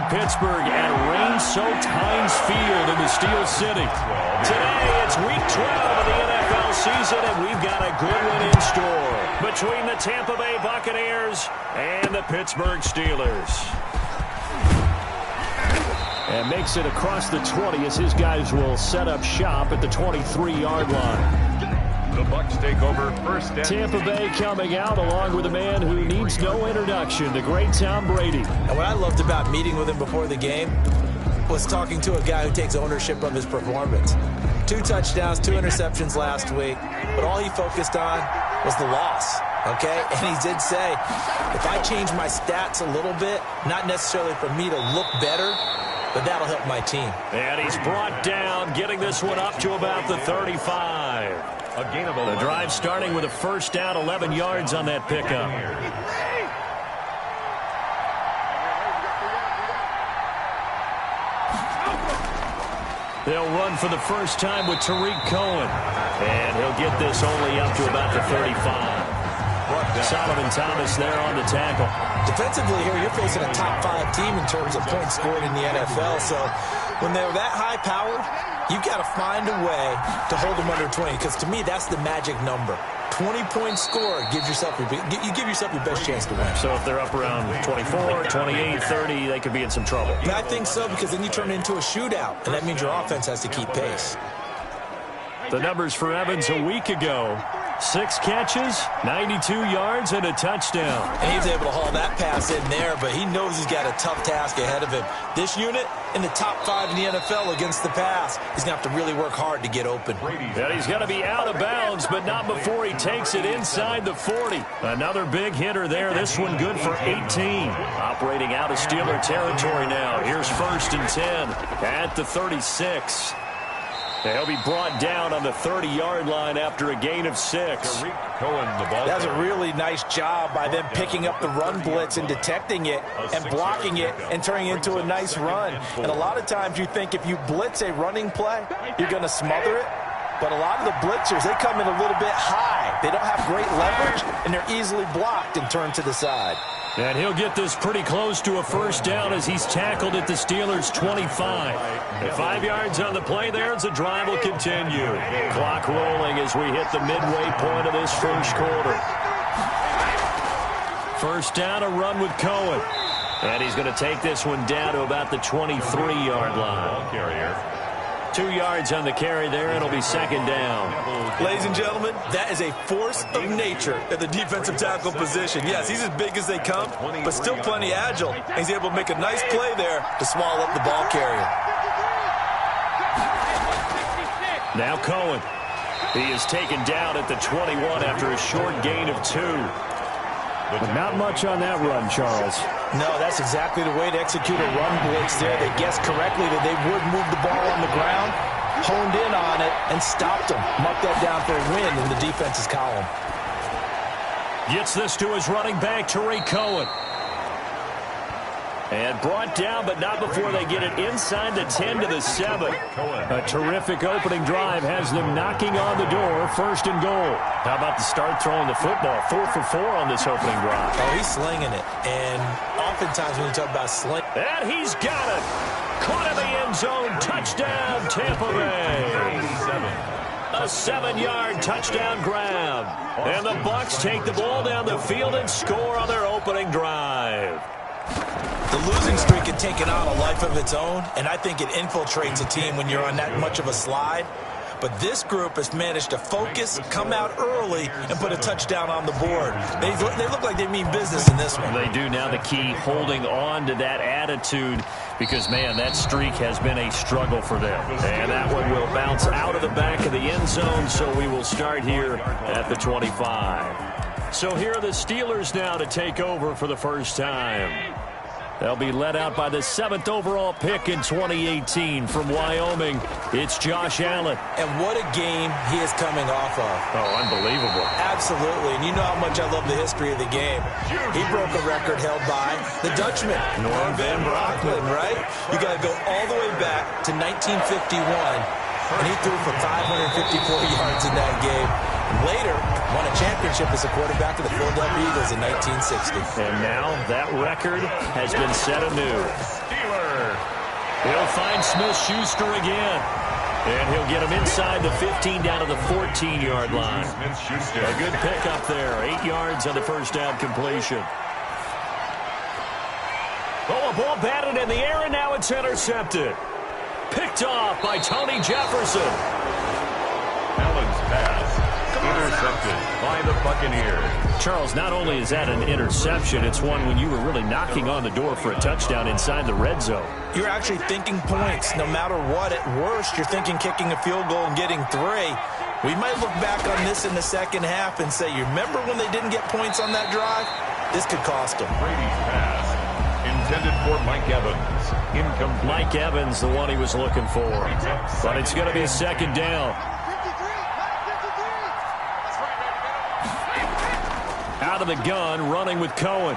Pittsburgh at rain-soaked Heinz Field in the Steel City. Today, it's Week 12 of the NFL season, and we've got a good one in store between the Tampa Bay Buccaneers and the Pittsburgh Steelers. And makes it across the 20 as his guys will set up shop at the 23-yard line. The Bucs take over first down. Tampa Bay coming out along with a man who needs no introduction, the great Tom Brady. And what I loved about meeting with him before the game was talking to a guy who takes ownership of his performance. 2 touchdowns, 2 interceptions last week, but all he focused on was the loss, okay? And he did say, if I change my stats a little bit, not necessarily for me to look better, but that'll help my team. And he's brought down, getting this one up to about the 35. The drive starting with a first down, 11 yards on that pickup. They'll run for the first time with Tariq Cohen. And he'll get this only up to about the 35. Solomon Thomas there on the tackle. Defensively here, you're facing a top-5 team in terms of points scored in the NFL. So when they're that high-powered, you've got to find a way to hold them under 20. Because to me, that's the magic number. 20-point score gives yourself you give yourself your best chance to win. So if they're up around 24, 28, 30, they could be in some trouble. And I think so, because then you turn it into a shootout, and that means your offense has to keep pace. The numbers for Evans a week ago: 6 catches, 92 yards, and a touchdown. And he was able to haul that pass in there, but he knows he's got a tough task ahead of him. This unit in the top 5 in the NFL against the pass. He's going to have to really work hard to get open. And he's going to be out of bounds, but not before he takes it inside the 40. Another big hitter there. This one good for 18. Operating out of Steeler territory now. Here's 1st and 10 at the 36. They'll be brought down on the 30-yard line after a gain of 6. That's a really nice job by them picking up the run blitz and detecting it and blocking it and turning it into a nice run. And a lot of times you think if you blitz a running play, you're going to smother it. But a lot of the blitzers, they come in a little bit high. They don't have great leverage, and they're easily blocked and turned to the side. And he'll get this pretty close to a first down as he's tackled at the Steelers' 25. And 5 yards on the play there as the drive will continue. Clock rolling as we hit the midway point of this first quarter. First down, a run with Cohen. And he's going to take this one down to about the 23-yard line. 2 yards on the carry there. It'll be 2nd down. Ladies and gentlemen, that is a force of nature at the defensive tackle position. Yes, he's as big as they come, but still plenty agile. And he's able to make a nice play there to swallow up the ball carrier. Now Cohen. He is taken down at the 21 after a short gain of 2. But not much on that run, Charles. No, that's exactly the way to execute a run blitz there. They guessed correctly that they would move the ball on the ground, honed in on it, and stopped them. Mark that down for a win in the defense's column. Gets this to his running back, Tariq Cohen. And brought down, but not before they get it inside the 10 to the 7. A terrific opening drive has them knocking on the door, 1st and goal. How about the start throwing the football? 4 for 4 on this opening drive. Oh, he's slinging it. And oftentimes when you talk about sling. And he's got it. Caught in the end zone. Touchdown, Tampa Bay. A 7-yard touchdown grab. And the Bucs take the ball down the field and score on their opening drive. The losing streak had taken on a life of its own, and I think it infiltrates a team when you're on that much of a slide. But this group has managed to focus, come out early, and put a touchdown on the board. They look like they mean business in this one. They do. Now the key, holding on to that attitude, because, man, that streak has been a struggle for them. And that one will bounce out of the back of the end zone, so we will start here at the 25. So here are the Steelers now to take over for the first time. They'll be led out by the 7th overall pick in 2018 from Wyoming. It's Josh Allen. And what a game he is coming off of. Oh, unbelievable. Absolutely. And you know how much I love the history of the game. He broke a record held by the Dutchman, Norm Van Brocklin, right? You got to go all the way back to 1951. And he threw for 554 yards in that game. And later, won a championship as a quarterback of the Philadelphia Eagles in 1960. And now that record has been set anew. to find Smith-Schuster again. And he'll get him inside the 15 down to the 14-yard line. A good pickup there. 8 yards on the first down completion. Oh, a ball batted in the air, and now it's intercepted. Picked off by Tony Jefferson. Allen's pass intercepted by the Buccaneers. Charles, not only is that an interception, it's one when you were really knocking on the door for a touchdown inside the red zone. You're actually thinking points. No matter what, at worst, you're thinking kicking a field goal and getting 3. We might look back on this in the second half and say, you remember when they didn't get points on that drive? This could cost them. Brady's pass intended for Mike Evans. Incomplete. Mike Evans, the one he was looking for. But it's going to be a second down. Out of the gun, running with Cohen.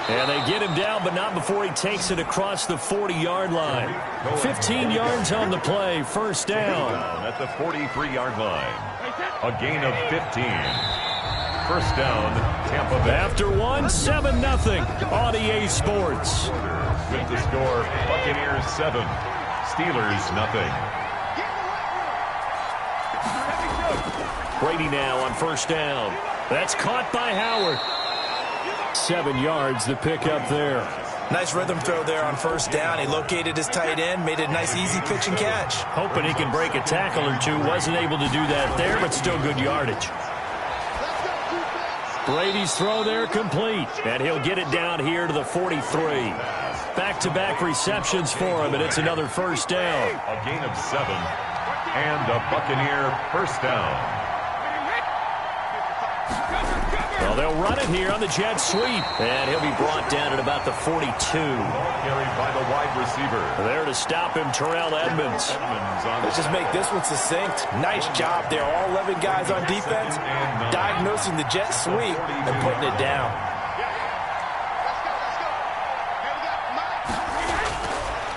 And they get him down, but not before he takes it across the 40-yard line. 15 yards on the play, first down. At the 43-yard line. A gain of 15. First down, Tampa Bay. After 7-0 on EA Sports. With the score, Buccaneers 7, Steelers 0. Brady now on first down. That's caught by Howard. 7 yards, the pickup there. Nice rhythm throw there on first down. He located his tight end, made a nice easy pitch and catch. Hoping he can break a tackle or two. Wasn't able to do that there, but still good yardage. Brady's throw there complete. And he'll get it down here to the 43. Back-to-back receptions for him, and it's another first down. A gain of 7. And a Buccaneer first down. Well, they'll run it here on the jet sweep. And he'll be brought down at about the 42. Carried by the wide receiver. There to stop him, Terrell Edmonds. Let's just make this one succinct. Nice job there. All 11 guys on defense diagnosing the jet sweep and putting it down.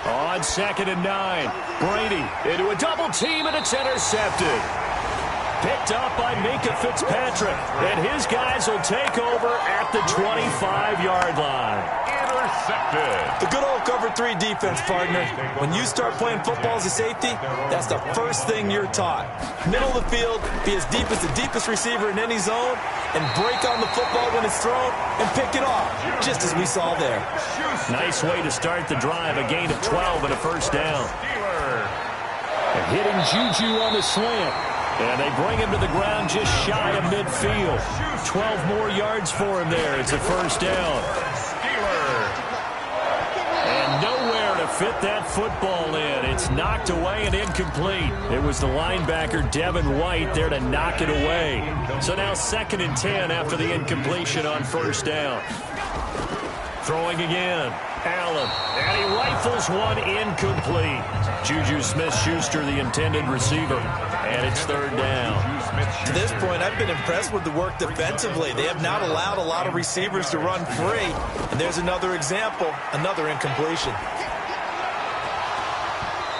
On 2nd and 9. Brady into a double team, and it's intercepted. Picked up by Minkah Fitzpatrick. And his guys will take over at the 25-yard line. Intercepted. The good old cover 3 defense, partner. When you start playing football as a safety, that's the first thing you're taught. Middle of the field, be as deep as the deepest receiver in any zone, and break on the football when it's thrown and pick it off, just as we saw there. Nice way to start the drive. A gain of 12 and a first down. And hitting Juju on the slant. And they bring him to the ground just shy of midfield. 12 more yards for him there. It's a first down. And nowhere to fit that football in. It's knocked away and incomplete. It was the linebacker, Devin White, there to knock it away. So now 2nd and 10 after the incompletion on first down. Throwing again. Allen. And he rifles one incomplete. Juju Smith-Schuster, the intended receiver. And it's 3rd down. To this point, I've been impressed with the work defensively. They have not allowed a lot of receivers to run free. And there's another example, another incompletion.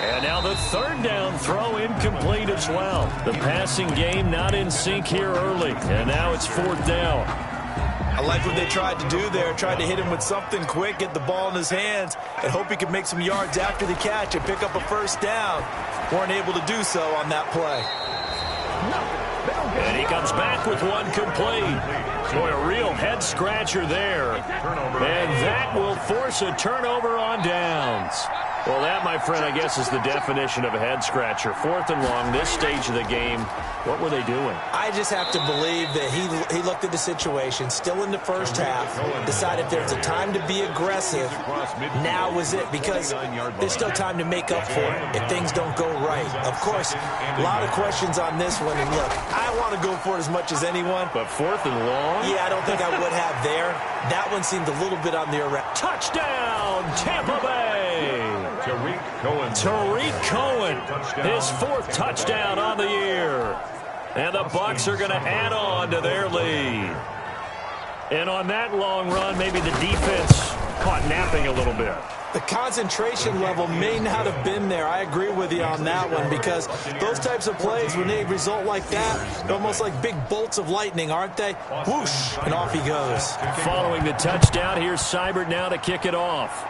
And now the 3rd down throw incomplete as well. The passing game not in sync here early. And now it's 4th down. I like what they tried to do there. Tried to hit him with something quick, get the ball in his hands, and hope he could make some yards after the catch and pick up a first down. Weren't able to do so on that play. And he comes back with one complete. Boy, a real head-scratcher there. And that will force a turnover on downs. Well, that, my friend, I guess is the definition of a head-scratcher. 4th and long, this stage of the game. What were they doing? I just have to believe that he looked at the situation, still in the first half, decided there's a time to be aggressive. Now was it, because there's still time to make up for it if things don't go right. Of course, a lot of questions on this one, and look, I want to go for it as much as anyone. But 4th and long? Yeah, I don't think I would have there. That one seemed a little bit on the erratic. Touchdown, Tampa Bay! Tariq Cohen, his 4th touchdown on the year. And the Bucs are going to add on to their lead. And on that long run, maybe the defense caught napping a little bit. The concentration level may not have been there. I agree with you on that one, because those types of plays, when they result like that, they're almost like big bolts of lightning, aren't they? Whoosh, and off he goes. Following the touchdown, here's Seibert now to kick it off.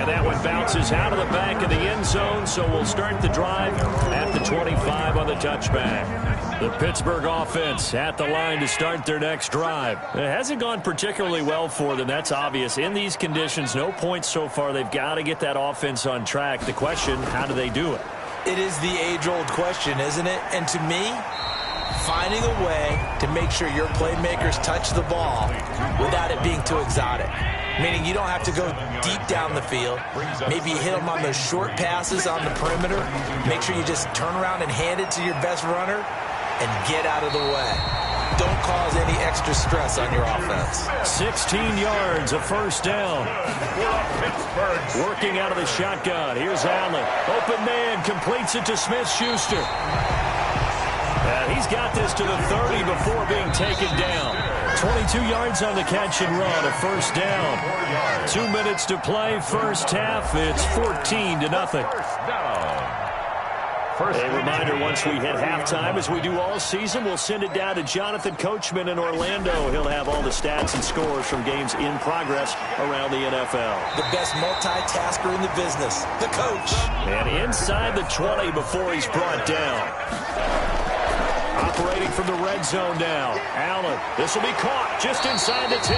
And that one bounces out of the back of the end zone, so we'll start the drive at the 25 on the touchback. The Pittsburgh offense at the line to start their next drive. It hasn't gone particularly well for them. That's obvious. In these conditions, no points so far. They've got to get that offense on track. The question, how do they do it? It is the age-old question, isn't it? And to me, finding a way to make sure your playmakers touch the ball without it being too exotic. Meaning you don't have to go deep down the field. Maybe you hit them on those short passes on the perimeter. Make sure you just turn around and hand it to your best runner and get out of the way. Don't cause any extra stress on your offense. 16 yards, a first down. Working out of the shotgun. Here's Allen. Open man, completes it to Smith-Schuster. He's got this to the 30 before being taken down. 22 yards on the catch and run, a first down. 2 minutes to play, first half. It's 14-0. A reminder, once we hit halftime, as we do all season, we'll send it down to Jonathan Coachman in Orlando. He'll have all the stats and scores from games in progress around the NFL. The best multitasker in the business, the coach. And inside the 20 before he's brought down. Operating from the red zone now. Allen, this will be caught just inside the 10.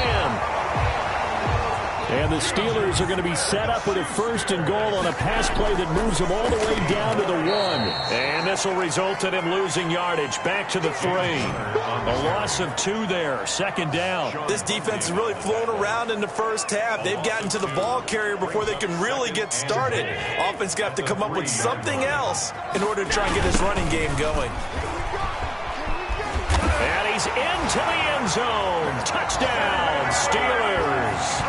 And the Steelers are going to be set up with a first and goal on a pass play that moves them all the way down to the 1. And this will result in him losing yardage back to the 3. A loss of 2 there, second down. This defense is really flown around in the first half. They've gotten to the ball carrier before they can really get started. Offense got to come up with something else in order to try and get his running game going. And he's into the end zone. Touchdown, Steelers.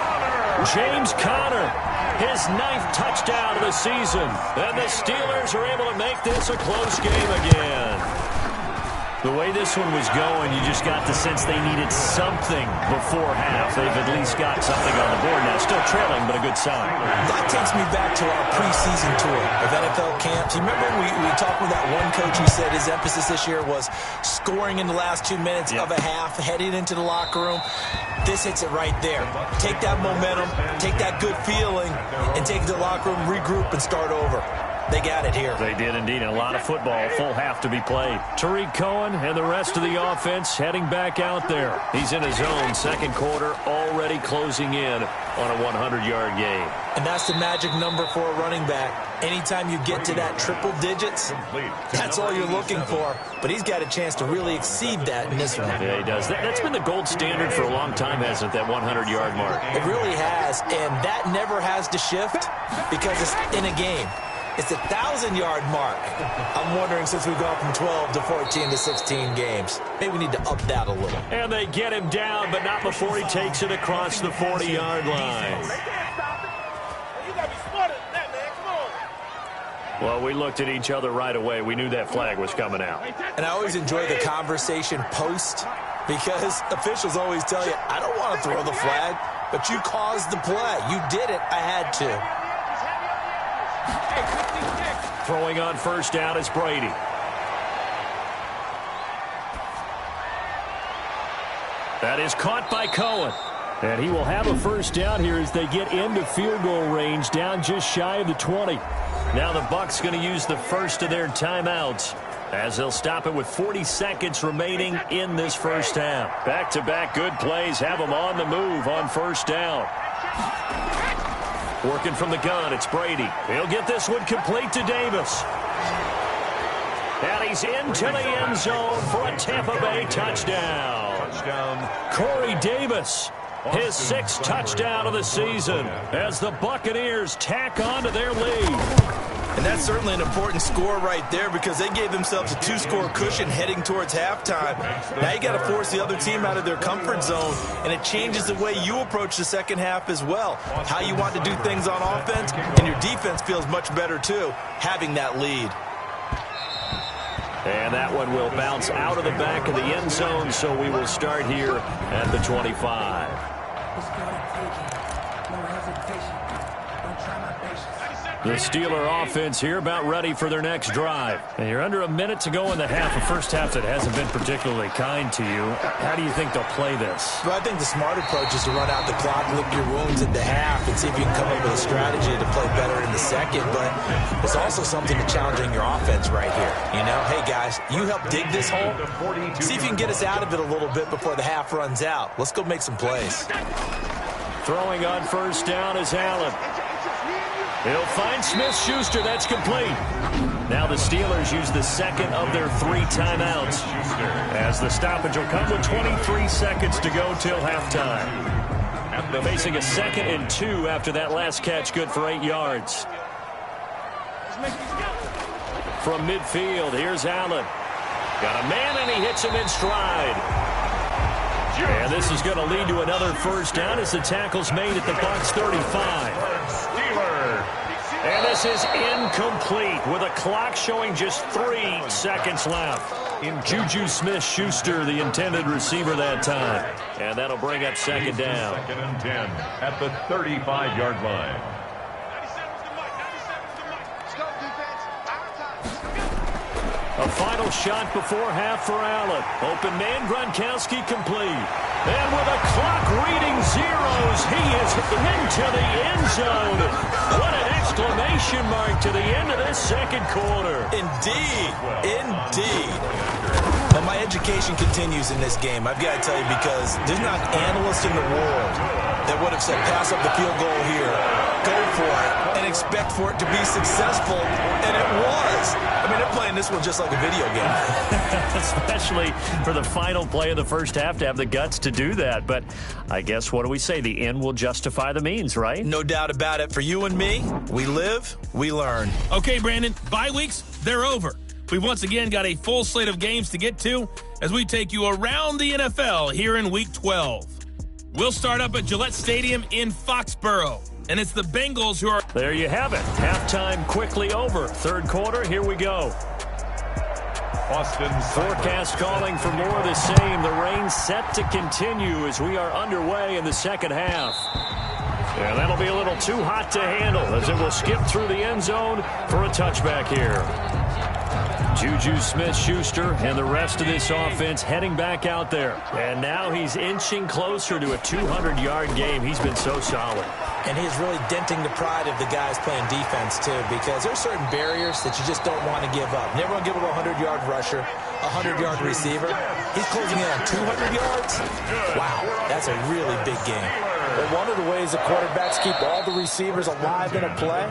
James Conner, his 9th touchdown of the season. And the Steelers are able to make this a close game again. The way this one was going, you just got the sense they needed something before half. They've at least got something on the board now. Still trailing, but a good sign. That takes me back to our preseason tour of NFL camps. You remember we talked with that one coach who said his emphasis this year was scoring in the last 2 minutes of a half, heading into the locker room. This hits it right there. Take that momentum, take that good feeling, and take it to the locker room, regroup, and start over. They got it here. They did indeed. And a lot of football, full half to be played. Tariq Cohen and the rest of the offense heading back out there. He's in his own second quarter, already closing in on a 100-yard game. And that's the magic number for a running back. Anytime you get to that triple digits, that's all you're looking for. But he's got a chance to really exceed that in this one. Yeah, he does. That's been the gold standard for a long time, hasn't it, that 100-yard mark? It really has, and that never has to shift because it's in a game. It's a 1,000-yard mark. I'm wondering, since we've gone from 12 to 14 to 16 games, maybe we need to up that a little. And they get him down, but not before he takes it across the 40-yard line. Well, we looked at each other right away. We knew that flag was coming out. And I always enjoy the conversation post because officials always tell you, I don't want to throw the flag, but you caused the play. You did it. I had to. Throwing on first down is Brady. That is caught by Cohen. And he will have a first down here as they get into field goal range, down just shy of the 20. Now the Bucs going to use the first of their timeouts as they'll stop it with 40 seconds remaining in this first half. Back-to-back good plays have them on the move on first down. Working from the gun, it's Brady. He'll get this one complete to Davis. And he's into the end zone for a Tampa Bay touchdown. Corey Davis, his 6th touchdown of the season as the Buccaneers tack on to their lead. And that's certainly an important score right there because they gave themselves a 2-score cushion heading towards halftime. Now you got to force the other team out of their comfort zone, and it changes the way you approach the second half as well. How you want to do things on offense, and your defense feels much better too, having that lead. And that one will bounce out of the back of the end zone, so we will start here at the 25. The Steeler offense here about ready for their next drive. And you're under a minute to go in the half, a first half that hasn't been particularly kind to you. How do you think they'll play this? Well, I think the smart approach is to run out the clock, lick your wounds at the half, and see if you can come up with a strategy to play better in the second. But it's also something to challenging your offense right here. You know, hey, guys, you help dig this hole. See if you can get us out of it a little bit before the half runs out. Let's go make some plays. Throwing on first down is Allen. He'll find Smith-Schuster. That's complete. Now the Steelers use the second of their 3 timeouts, as the stoppage will come with 23 seconds to go till halftime. Facing a 2nd and 2 after that last catch, good for 8 yards. From midfield, here's Allen. Got a man, and he hits him in stride. And this is going to lead to another first down as the tackle's made at the Bucs 35. And this is incomplete with a clock showing just 3 seconds left. Juju Smith-Schuster, the intended receiver that time. And that'll bring up second down. 2nd and 10 at the 35-yard line. A final shot before half for Allen. Open man, Gronkowski complete. And with a clock reading zeros, he is into the end zone. What an exclamation mark to the end of this second quarter. Indeed. Indeed. And my education continues in this game, I've got to tell you, because there's not an analyst in the world that would have said pass up the field goal here, go for it, and expect for it to be successful, and it was. I mean, they're playing this one just like a video game. Especially for the final play of the first half to have the guts to do that. But I guess, what do we say? The end will justify the means, right? No doubt about it. For you and me, we live, we learn. Okay, Brandon, bye weeks, they're over. We've once again got a full slate of games to get to as we take you around the NFL here in Week 12. We'll start up at Gillette Stadium in Foxborough, and it's the Bengals who are... There you have it. Halftime quickly over. Third quarter, here we go. Forecast calling for more of the same. The rain set to continue as we are underway in the second half. And that'll be a little too hot to handle as it will skip through the end zone for a touchback here. Juju Smith-Schuster and the rest of this offense heading back out there. And now he's inching closer to a 200-yard game. He's been so solid. And he's really denting the pride of the guys playing defense, too, because there's certain barriers that you just don't want to give up. Never want to give up a 100-yard rusher, a 100-yard receiver. He's closing in on 200 yards. Wow, that's a really big game. But one of the ways the quarterbacks keep all the receivers alive in a play,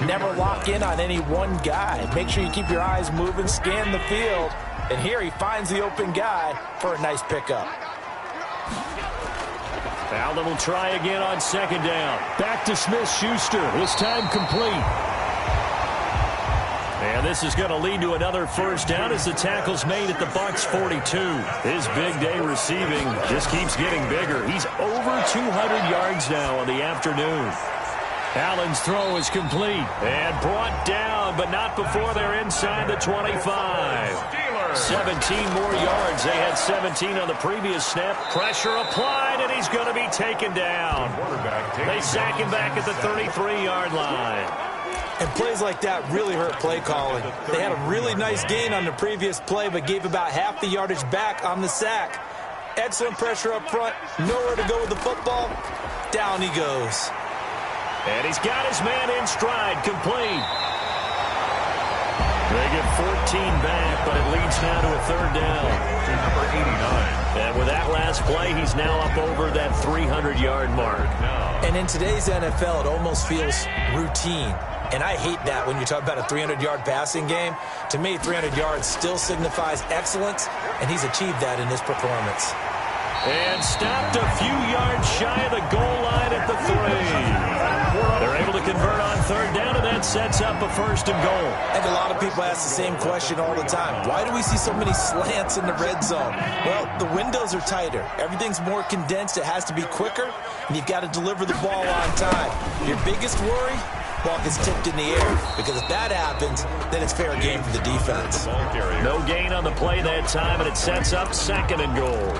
never lock in on any one guy. Make sure you keep your eyes moving, scan the field, and here he finds the open guy for a nice pickup. Allen will try again on second down. Back to Smith-Schuster, this time complete. And this is going to lead to another first down as the tackle's made at the Bucs 42. His big day receiving just keeps getting bigger. He's over 200 yards now on the afternoon. Allen's throw is complete and brought down, but not before they're inside the 25. 17 more yards. They had 17 on the previous snap. Pressure applied, and he's going to be taken down. They sack him back at the 33-yard line. And plays like that really hurt play calling. They had a really nice gain on the previous play, but gave about half the yardage back on the sack. Excellent pressure up front. Nowhere to go with the football. Down he goes. And he's got his man in stride, complete. They get 14 back, but it leads now to a third down. To number 89. And with that last play, he's now up over that 300-yard mark. And in today's NFL, it almost feels routine. And I hate that when you talk about a 300-yard passing game. To me, 300 yards still signifies excellence, and he's achieved that in this performance. And stopped a few yards shy of the goal line at the 3. They're able to convert on third down, and that sets up a first and goal. And a lot of people ask the same question all the time. Why do we see so many slants in the red zone? Well, the windows are tighter. Everything's more condensed. It has to be quicker, and you've got to deliver the ball on time. Your biggest worry? Ball gets tipped in the air, because if that happens, then it's fair game for the defense. No gain on the play that time, and it sets up second and goal.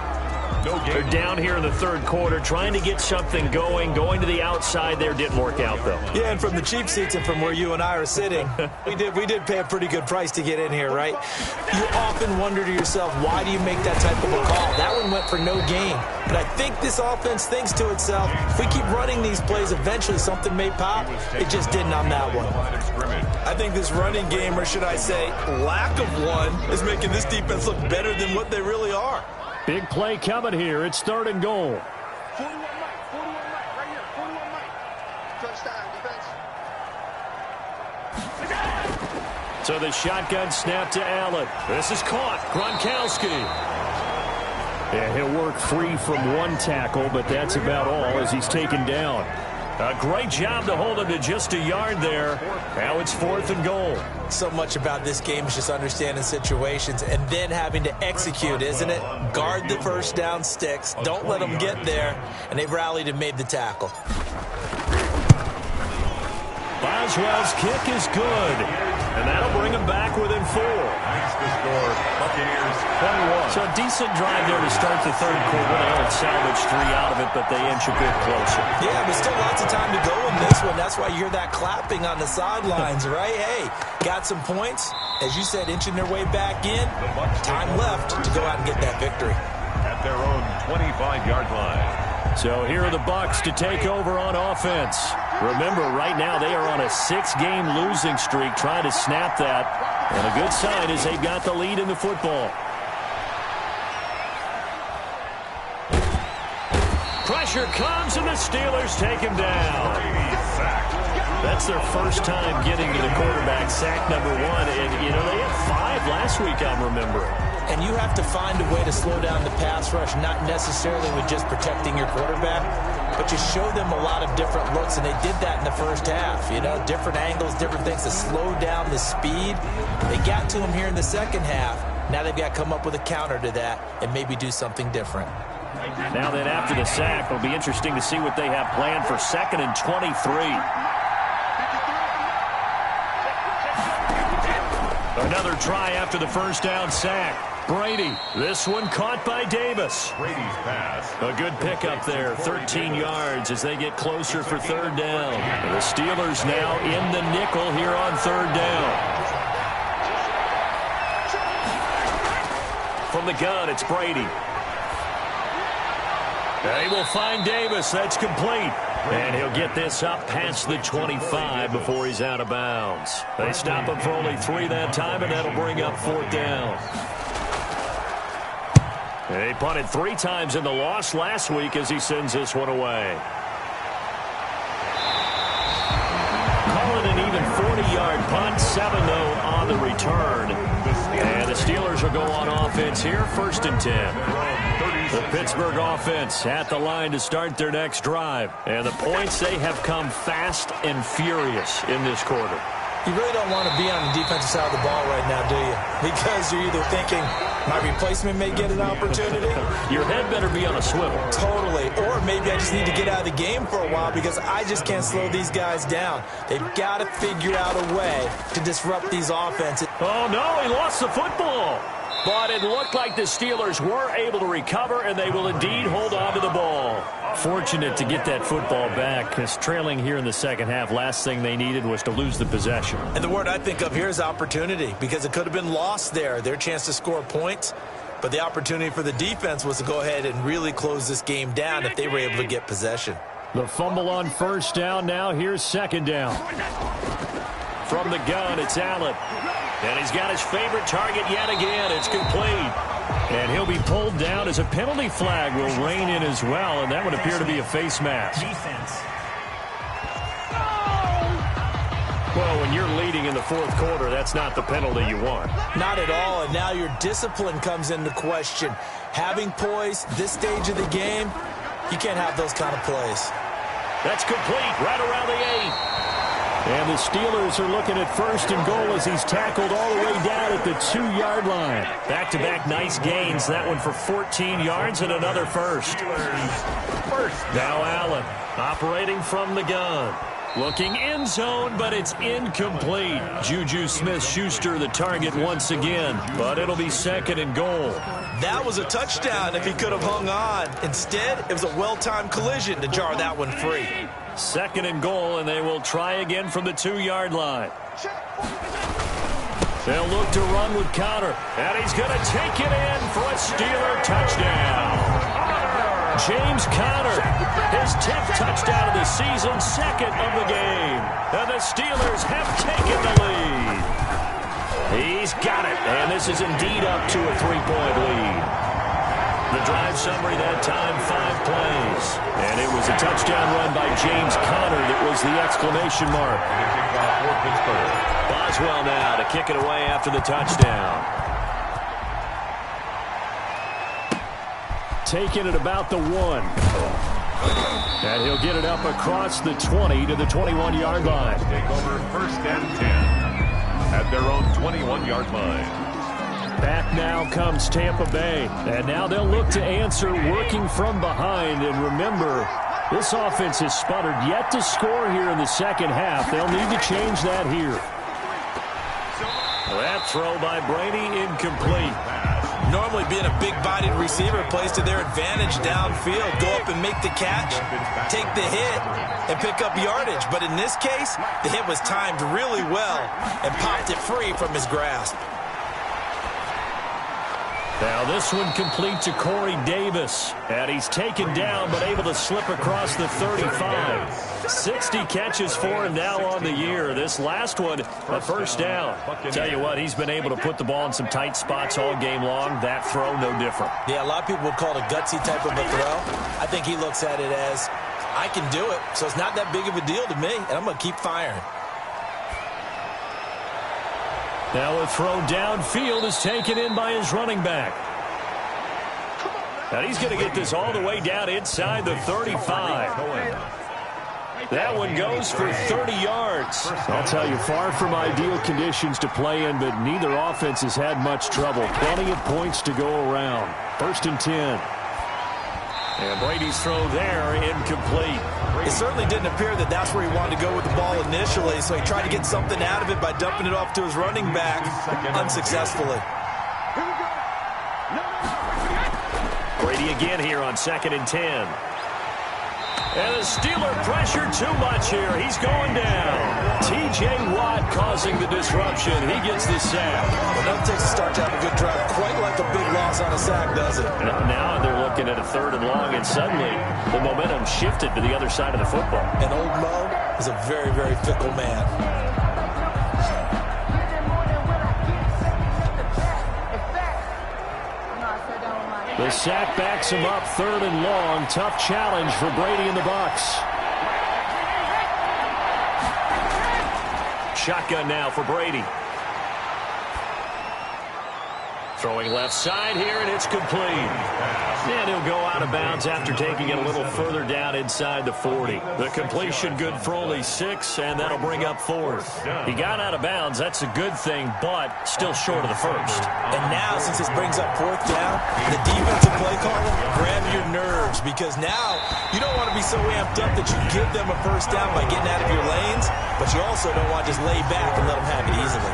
They're down here in the third quarter, trying to get something going to the outside there. Didn't work out, though. Yeah, and from the cheap seats and from where you and I are sitting, we did pay a pretty good price to get in here, right? You often wonder to yourself, why do you make that type of a call? That one went for no gain. But I think this offense thinks to itself, if we keep running these plays, eventually something may pop. It just didn't on that one. I think this running game, or should I say lack of one, is making this defense look better than what they really are. Big play coming here. It's 3rd and goal. 41 Mike, right here, 41 Mike. Touchdown, defense. So the shotgun snap to Allen. This is caught. Gronkowski. Yeah, he'll work free from one tackle, but that's about all as he's taken down. A great job to hold him to just a yard there. Now it's 4th and goal. So much about this game is just understanding situations and then having to execute, isn't it? Guard the first down sticks. Don't let them get there. And they've rallied and made the tackle. Boswell's kick is good. And that'll bring him back within 4. Makes the score Buccaneers 21. So a decent drive there to start the third quarter. They only salvaged 3 out of it, but they inch a bit closer. Yeah, but still lots of time to go in this one. That's why you hear that clapping on the sidelines, right? Hey, got some points. As you said, inching their way back in. Time left to go out and get that victory. At their own 25-yard line. So here are the Bucs to take over on offense. Remember, right now they are on a 6-game losing streak, trying to snap that. And a good sign is they've got the lead in the football. Pressure comes, and the Steelers take him down. That's their first time getting to the quarterback, sack number 1. And, you know, they had 5 last week, I'm remembering. And you have to find a way to slow down the pass rush, not necessarily with just protecting your quarterback, but just show them a lot of different looks, and they did that in the first half. You know, different angles, different things to slow down the speed. They got to him here in the second half. Now they've got to come up with a counter to that and maybe do something different. Now then, after the sack, it'll be interesting to see what they have planned for 2nd and 23. Another try after the first down sack. Brady, this one caught by Davis. Brady's pass. A good pickup there, 13 yards as they get closer for 3rd down. The Steelers now in the nickel here on 3rd down. From the gun, it's Brady. They will find Davis. That's complete. And he'll get this up past the 25 before he's out of bounds. They stop him for only 3 that time, and that'll bring up 4th down. They punted 3 times in the loss last week as he sends this one away. Call it an even 40-yard punt, 7-0 on the return. And the Steelers will go on offense here, 1st and 10. The Pittsburgh offense at the line to start their next drive. And the points, they have come fast and furious in this quarter. You really don't want to be on the defensive side of the ball right now, do you? Because you're either thinking, my replacement may get an opportunity. Your head better be on a swivel. Totally. Or maybe I just need to get out of the game for a while because I just can't slow these guys down. They've got to figure out a way to disrupt these offenses. Oh, no, he lost the football. But it looked like the Steelers were able to recover, and they will indeed hold on to the ball. Fortunate to get that football back, because trailing here in the second half, last thing they needed was to lose the possession. And the word I think of here is opportunity, because it could have been lost there, their chance to score points. But the opportunity for the defense was to go ahead and really close this game down if they were able to get possession. The fumble on 1st down. Now here's 2nd down. From the gun, it's Allen. And he's got his favorite target yet again. It's complete. And he'll be pulled down as a penalty flag will rein in as well, and that would appear to be a face mask. Well, when you're leading in the 4th quarter, that's not the penalty you want. Not at all, and now your discipline comes into question. Having poise this stage of the game, you can't have those kind of plays. That's complete, right around the 8. And the Steelers are looking at 1st and goal as he's tackled all the way down at the 2-yard line. Back-to-back nice gains. That one for 14 yards and another first. Now Allen operating from the gun. Looking end zone, but it's incomplete. Juju Smith-Schuster the target once again, but it'll be 2nd and goal. That was a touchdown if he could have hung on. Instead, it was a well-timed collision to jar that one free. 2nd and goal, and they will try again from the 2-yard line. They'll look to run with Conner, and he's going to take it in for a Steeler touchdown. James Conner, his 10th touchdown of the season, 2nd of the game. And the Steelers have taken the lead. He's got it, and this is indeed up to a 3-point lead. The drive summary that time, 5 plays. And it was a touchdown run by James Conner that was the exclamation mark. Boswell now to kick it away after the touchdown. Taking it about the 1. And he'll get it up across the 20 to the 21-yard line. Take over 1st and 10 at their own 21-yard line. Back now comes Tampa Bay. And now they'll look to answer working from behind. And remember, this offense has sputtered yet to score here in the second half. They'll need to change that here. That throw by Brady incomplete. Normally being a big-bodied receiver plays to their advantage downfield. Go up and make the catch, take the hit, and pick up yardage. But in this case, the hit was timed really well and popped it free from his grasp. Now this one complete to Corey Davis. And he's taken down but able to slip across the 35. 60 catches for him now on the year. This last one, a first down. Tell you what, he's been able to put the ball in some tight spots all game long. That throw, no different. Yeah, a lot of people would call it a gutsy type of a throw. I think he looks at it as, I can do it, so it's not that big of a deal to me, and I'm going to keep firing. Now a throw downfield is taken in by his running back. And he's going to get this all the way down inside the 35. That one goes for 30 yards. I'll tell you, far from ideal conditions to play in, but neither offense has had much trouble. Plenty of points to go around. 1st and 10. And Brady's throw there, incomplete. It certainly didn't appear that that's where he wanted to go with the ball initially, so he tried to get something out of it by dumping it off to his running back unsuccessfully. Brady again here on 2nd and 10. And the Steeler pressure too much here. He's going down. T.J. Watt causing the disruption. He gets the sack. Well, that takes a start to have a good drive. Quite like a big loss on a sack, does it? Now they're looking at a 3rd and long, and suddenly the momentum shifted to the other side of the football. And old Mo is a very, very fickle man. The sack backs him up, 3rd and long. Tough challenge for Brady and the Bucs. Shotgun now for Brady. Throwing left side here, and it's complete. And he'll go out of bounds after taking it a little further down inside the 40. The completion good for only 6, and that'll bring up 4th. He got out of bounds. That's a good thing, but still short of the 1st. And now, since this brings up 4th down, the defensive play caller, grab your nerves, because now you don't want to be so amped up that you give them a 1st down by getting out of your lanes, but you also don't want to just lay back and let them have it easily.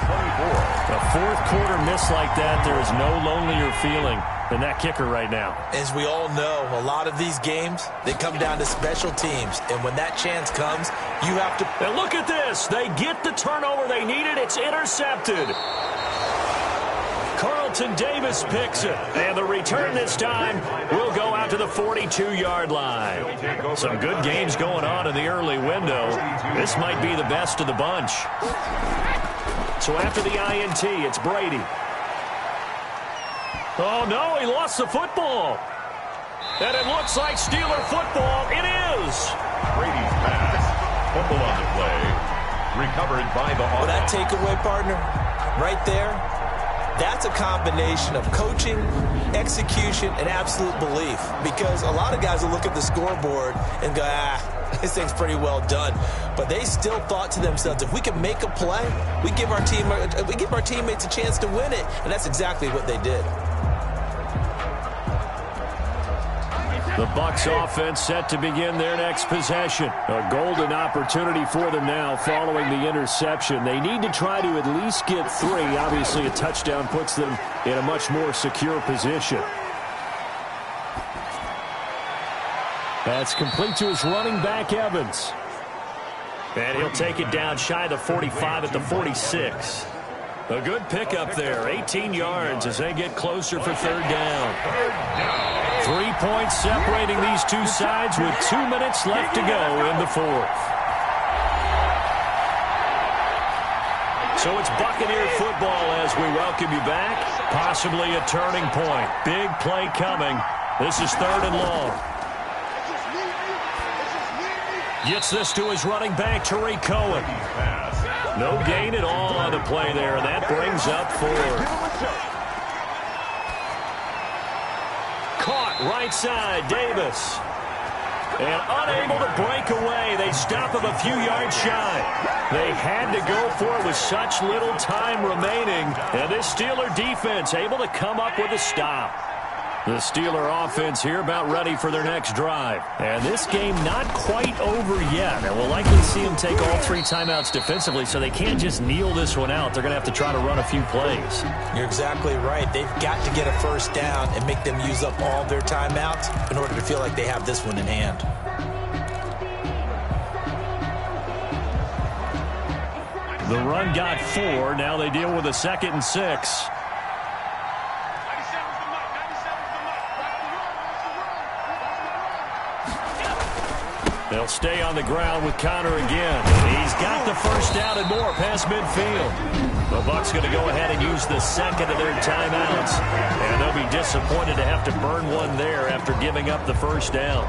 A 4th quarter miss like that, there is no lonelier feeling than that kicker right now. As we all know, a lot of these games, they come down to special teams. And when that chance comes, you have to... And look at this. They get the turnover they needed. It's intercepted. Carlton Davis picks it. And the return this time will go out to the 42-yard line. Some good games going on in the early window. This might be the best of the bunch. So after the INT, it's Brady. Oh, no, he lost the football. And it looks like Steeler football. It is. Brady's pass. Fumble on the play. Recovered by the offense. Well, that takeaway, partner, right there, that's a combination of coaching, execution, and absolute belief. Because a lot of guys will look at the scoreboard and go, this thing's pretty well done. But they still thought to themselves, if we can make a play, we give our teammates a chance to win it. And that's exactly what they did. The Bucs offense set to begin their next possession. A golden opportunity for them now following the interception. They need to try to at least get 3. Obviously, a touchdown puts them in a much more secure position. That's complete to his running back, Evans. And he'll take it down shy of the 45 at the 46. A good pickup there, 18 yards as they get closer for third down. 3 points separating these two sides with 2 minutes left to go in the fourth. So it's Buccaneer football as we welcome you back. Possibly a turning point. Big play coming. This is third and long. Gets this to his running back, Tariq Cohen. No gain at all on the play there, and that brings up 4. Caught right side, Davis. And unable to break away. They stop him a few yards shy. They had to go for it with such little time remaining. And this Steeler defense able to come up with a stop. The Steeler offense here about ready for their next drive. And this game not quite over yet. And we'll likely see them take all 3 timeouts defensively, so they can't just kneel this one out. They're going to have to try to run a few plays. You're exactly right. They've got to get a first down and make them use up all their timeouts in order to feel like they have this one in hand. The run got 4. Now they deal with a 2nd and 6. They'll stay on the ground with Connor again. He's got the first down and more past midfield. The Bucs going to go ahead and use the second of their timeouts. And they'll be disappointed to have to burn one there after giving up the first down.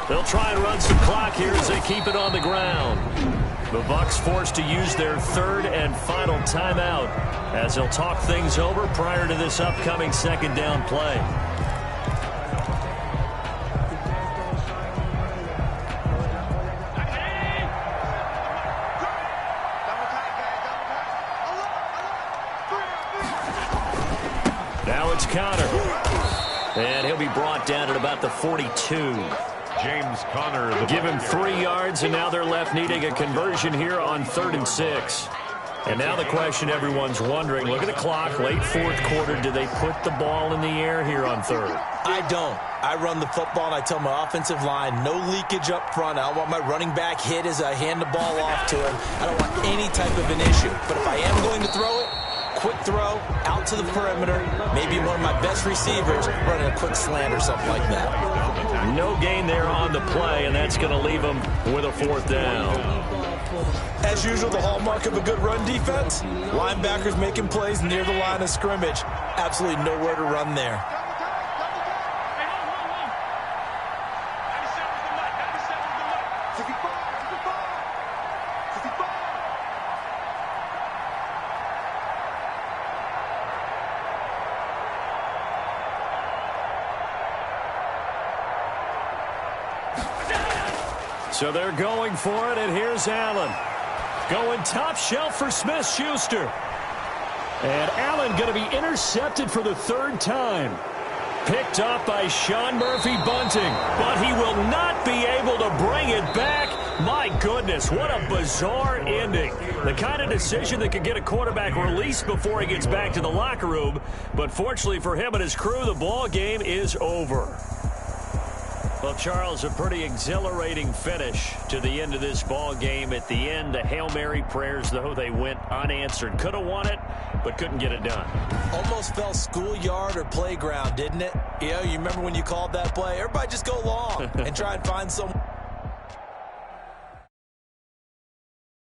They'll try and run some clock here as they keep it on the ground. The Bucs forced to use their 3rd and final timeout as they'll talk things over prior to this upcoming 2nd down play. Now it's Connor. And he'll be brought down at about the 42. James Conner. Give him 3 yards, and now they're left needing a conversion here on 3rd and 6. And now the question everyone's wondering, look at the clock, late 4th quarter, do they put the ball in the air here on 3rd? I don't. I run the football, and I tell my offensive line, no leakage up front. I don't want my running back hit as I hand the ball off to him. I don't want any type of an issue. But if I am going to throw it, quick throw, out to the perimeter, maybe one of my best receivers running a quick slant or something like that. No gain there on the play, and that's going to leave them with a 4th down. As usual, the hallmark of a good run defense, linebackers making plays near the line of scrimmage. Absolutely nowhere to run there. So they're going for it, and here's Allen. Going top shelf for Smith-Schuster. And Allen going to be intercepted for the 3rd time. Picked up by Sean Murphy-Bunting, but he will not be able to bring it back. My goodness, what a bizarre ending. The kind of decision that could get a quarterback released before he gets back to the locker room. But fortunately for him and his crew, the ball game is over. Well, Charles, a pretty exhilarating finish to the end of this ball game. At the end, the Hail Mary prayers, though, they went unanswered. Could have won it, but couldn't get it done. Almost felt schoolyard or playground, didn't it? You know, you remember when you called that play? Everybody just go long and try and find some.